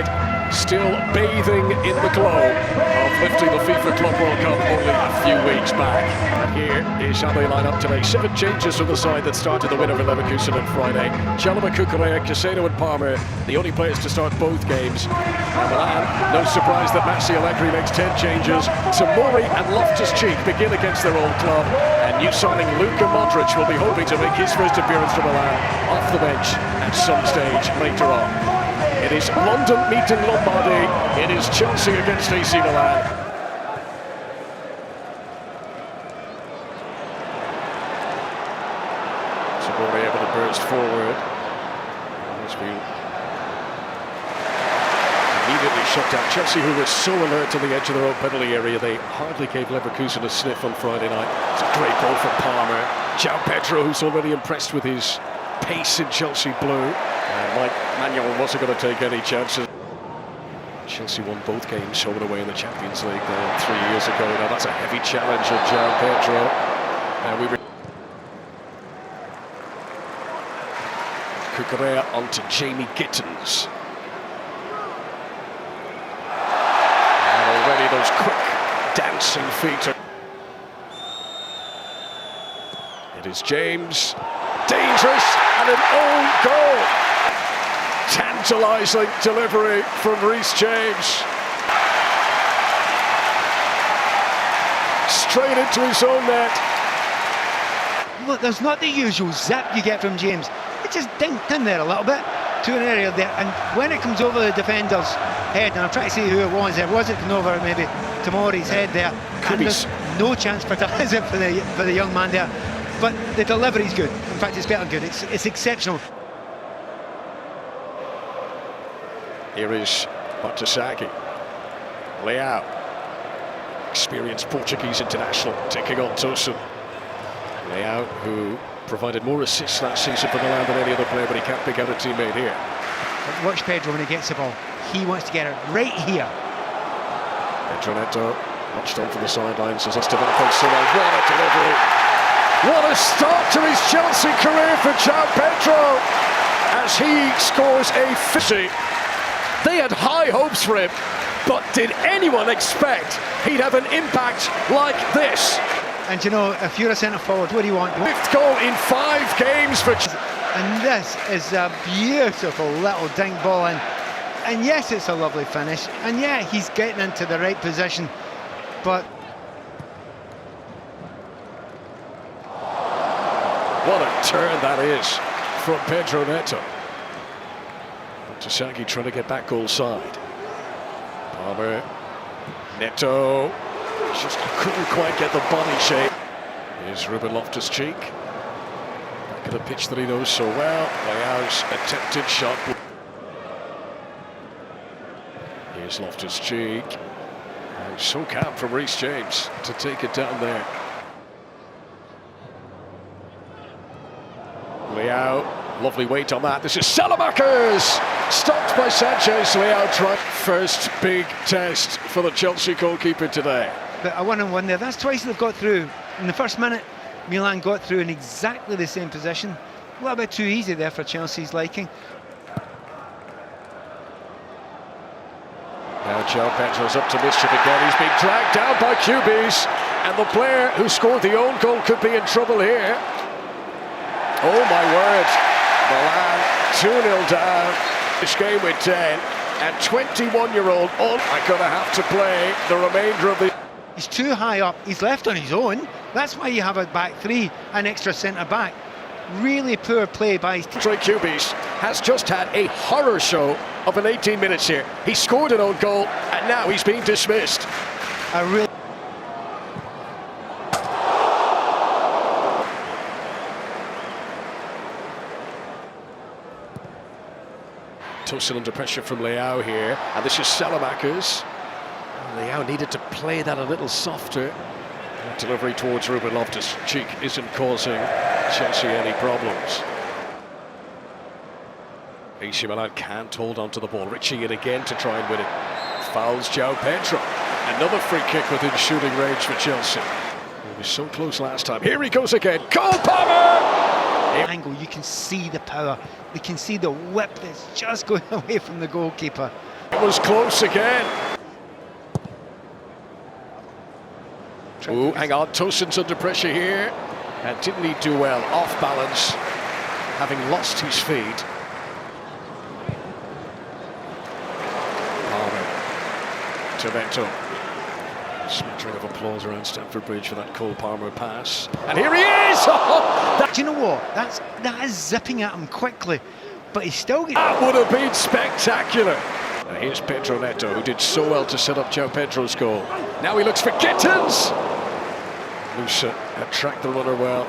side still bathing in the glow of lifting the FIFA Club World Cup only a few weeks back. And here is how they line up today. 7 changes from the side that started the win over Leverkusen on Friday. Chalobah, Cucurella, Caicedo and Palmer, the only players to start both games. And Milan, no surprise that Massi Allegri makes 10 changes. Tomori and Loftus-Cheek begin against their old club. And new signing Luka Modric will be hoping to make his first appearance for Milan off the bench at some stage later on. It is London meeting Lombardy. It is Chelsea against AC Milan. Tomori able to burst forward. Has been immediately shut down. Chelsea, who were so alert to the edge of their own penalty area, they hardly gave Leverkusen a sniff on Friday night. It's a great goal for Palmer. João Pedro, who's already impressed with his pace in Chelsea blue. Mike Manuel wasn't going to take any chances. Chelsea won both games home and away in the Champions League 3 years ago. Now that's a heavy challenge of João Pedro. Cucurella onto Jamie Gittins. And already those quick dancing feet. It is James. Dangerous and an own goal. Tantalising delivery from Reece James. Straight into his own net. Look, there's not the usual zap you get from James. It just dinked in there a little bit to an area there, and when it comes over the defender's head, and I'm trying to see who it was, it coming over maybe Tomori's head there, Coubis. And there's no chance for the young man there, but the delivery's good. In fact, it's better than good. It's exceptional. Here is Bartosaki. Leão, experienced Portuguese international, taking on Tosun. Leão, who provided more assists last season for Milan than any other player, but he can't pick out a teammate here. Watch Pedro when he gets the ball. He wants to get it right here. Pedro Neto watched on from the sidelines as Estêvão plays so well. What a delivery! What a start to his Chelsea career for João Pedro as he scores a 50. They had high hopes for him, but did anyone expect he'd have an impact like this? And you know, if you're a centre-forward, what do you want? 5th goal in 5 games for... And this is a beautiful little dink ball in. And yes, it's a lovely finish. And yeah, he's getting into the right position. But... what a turn that is from Pedro Neto. Saki trying to get that goal side. Palmer, Neto, just couldn't quite get the body shape. Here's Ruben Loftus-Cheek. Back of the pitch that he knows so well. Leão's attempted shot. Here's Loftus-Cheek. And so calm from Reece James to take it down there. Leão, lovely weight on that. This is Salamakers! Stopped by Sanchez. Leão tried. First big test for the Chelsea goalkeeper today. But a 1-on-1 there. That's twice they've got through. In the first minute, Milan got through in exactly the same position. A little bit too easy there for Chelsea's liking. Now João Pedro's up to mischief again. He's being dragged down by Coubis, and the player who scored the own goal could be in trouble here. Oh my word! Milan 2-0 down. This game with 10, and 21-year-old on. I'm going to have to play the remainder of the... He's too high up. He's left on his own. That's why you have a back three, an extra centre-back. Really poor play by his... Andrei Coubis has just had a horror show of an 18 minutes here. He scored an own goal, and now he's being dismissed. A real... Tosun under pressure from Leão here, and this is Salamakers. Leão needed to play that a little softer. That delivery towards Ruben Loftus-Cheek isn't causing Chelsea any problems. AC Milan can't hold on to the ball. Richie in again to try and win it. Fouls João Pedro. Another free kick within shooting range for Chelsea. He was so close last time. Here he goes again. Goal, Palmer! Angle, you can see the power. You can see the whip that's just going away from the goalkeeper. It was close again. Oh, hang on, Tosin's under pressure here. And didn't he do well? Off balance, having lost his feet. Palmer to Pedro. Smattering of applause around Stamford Bridge for that Cole Palmer pass. And here he is! Oh, Do you know what? That is zipping at him quickly, but he's still getting... That would have been spectacular. And here's Pedro Neto, who did so well to set up João Pedro's goal. Now he looks for Gittins. Musa had tracked the runner well.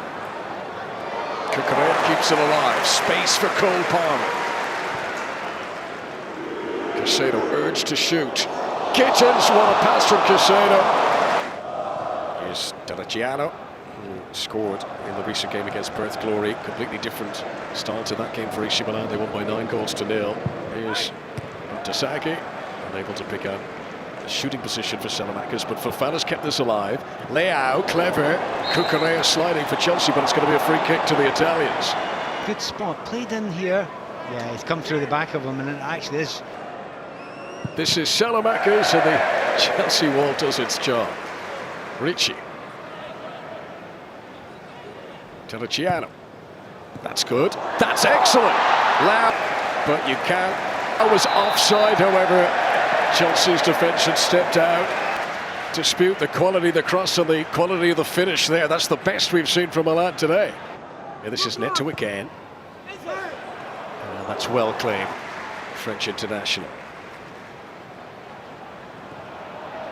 Cucurella keeps it alive. Space for Cole Palmer. Caicedo urged to shoot. Gittins, what a pass from Caicedo. Here's Delap, who scored in the recent game against Perth Glory. Completely different style to that game for AC Milan. They won by 9-0. Here's Tasagi, unable to pick out a shooting position for Salamakis, but Fofana's kept this alive. Leao, clever. Cucurella sliding for Chelsea, but it's going to be a free kick to the Italians. Good spot, played in here. Yeah, he's come through the back of him, and it actually is. This is Salamakis, and the Chelsea wall does its job. Ricci. Delap. That's good. That's excellent. Leao, but you can't. That was offside, however. Chelsea's defence had stepped out. Dispute the quality of the cross and the quality of the finish there. That's the best we've seen from Milan today. Yeah, this is Neto again. That's well claimed. French international.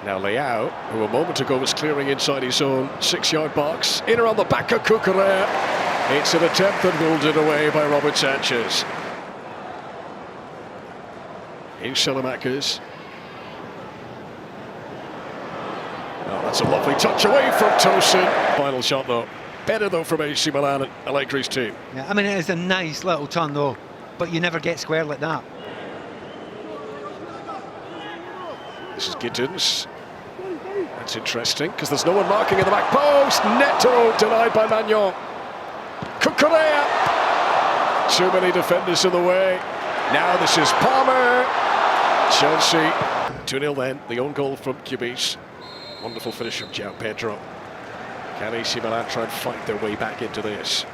Now Leao, who a moment ago was clearing inside his own 6-yard box. In around the back of Cucurella. It's an attempt that ruled it away by Robert Sanchez. Here's Salamakis. Oh, that's a lovely touch away from Tosin. Final shot though. Better though from AC Milan and Allegri's team. Yeah, I mean, it is a nice little turn though, but you never get square like that. This is Gittins. That's interesting because there's no one marking in the back post. Neto denied by Magnon. Cucurella. Too many defenders in the way. Now this is Palmer. Chelsea 2-0 then. The own goal from Coubis. Wonderful finish from João Pedro. Can AC Milan try and fight their way back into this?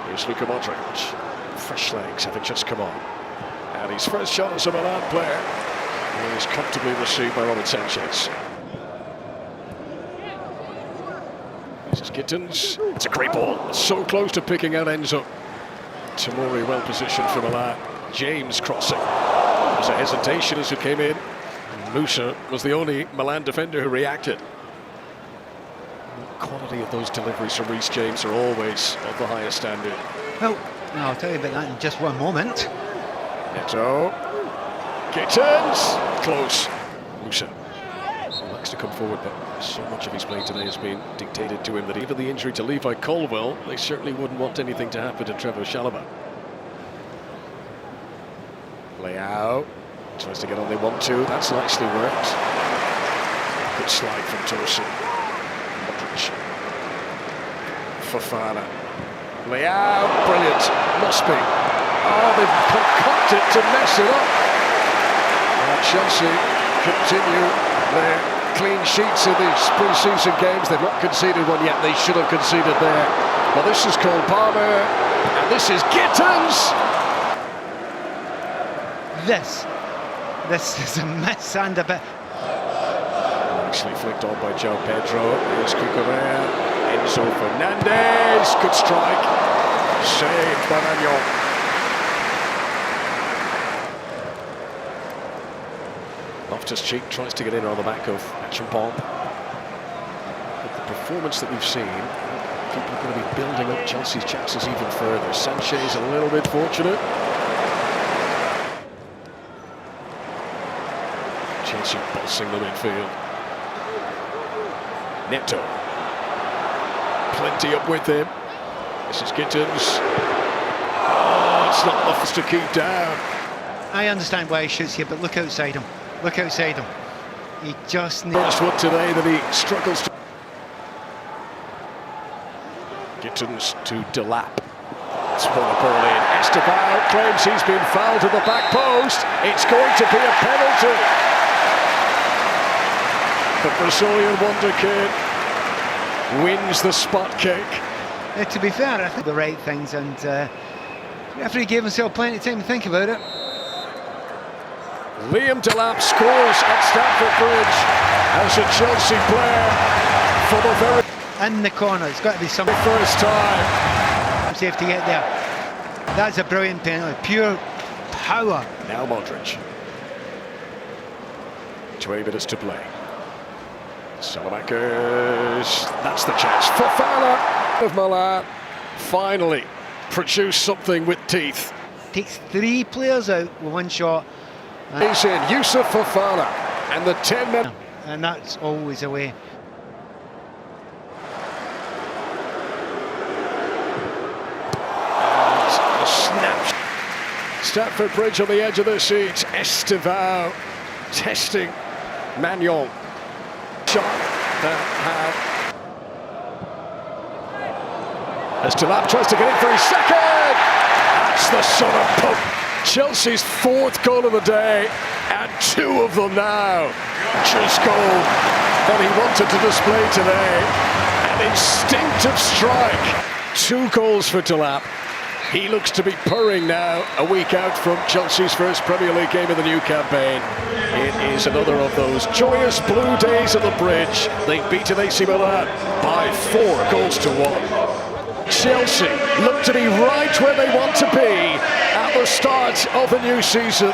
Here's Luka Modric. Fresh legs having just come on. And his first shot as a Milan player is comfortably received by Robert Sanchez. This is Gittins. It's a great ball. So close to picking out Enzo. Tamori well positioned for Milan. James crossing. There was a hesitation as it came in. Musa was the only Milan defender who reacted. The quality of those deliveries from Reece James are always of the highest standard. Well, I'll tell you about that in just one moment. Neto. Gittins. Close. Musa. He likes to come forward, but so much of his play today has been dictated to him that even the injury to Levi Colwill, they certainly wouldn't want anything to happen to Trevor Chalobah. Leao tries to get on the 1-2. That's nicely worked. Good slide from Tosin. Modric. Fofana. Leao, brilliant. Must be. Oh, they've concocted to mess it up. Chelsea continue their clean sheets in these pre-season games. They've not conceded one yet. They should have conceded there. Well, this is Cole Palmer, and this is Gittins. This is a mess and a bit. Actually flicked on by João Pedro. Here's Cucurella. Enzo Fernandez. Good strike. Saved by Magnon. Loftus-Cheek tries to get in on the back of Champon. With the performance that we've seen, people are going to be building up Chelsea's chances even further. Sanchez a little bit fortunate. Chelsea bossing the midfield. Neto. Plenty up with him. This is Gittins. Oh, it's not enough to keep down. I understand why he shoots here, but look outside him. Look outside him. He just needs... First one today that he struggles to... Gittins to Delap. Spun the ball in. Estêvão claims he's been fouled to the back post. It's going to be a penalty. The Brazilian wonder kid wins the spot kick. To be fair, I think the right things, and the referee gave himself plenty of time to think about it. Delap scores at Stamford Bridge as a Chelsea player for the very In the corner, it's got to be something. first time. Safe to get there. That's a brilliant penalty, pure power. Now Modric. 20 minutes to play. Salamakers. That's the chance. Fofana of Milan finally produced something with teeth. Takes 3 players out with one shot. He's in Youssouf Fofana and the 10 men. And that's always away. A snap. Stamford Bridge on the edge of their seats. Estêvão testing Magnon. Shot that had. As Delap tries to get in for his second. That's the sort of pump. Chelsea's 4th goal of the day, and 2 of them now. Just goal that he wanted to display today. An instinctive strike. 2 goals for Delap. He looks to be purring now, a week out from Chelsea's first Premier League game of the new campaign. It is another of those joyous blue days at the Bridge. They've beaten AC Milan by 4 goals to 1. Chelsea look to be right where they want to be at the start of the new season.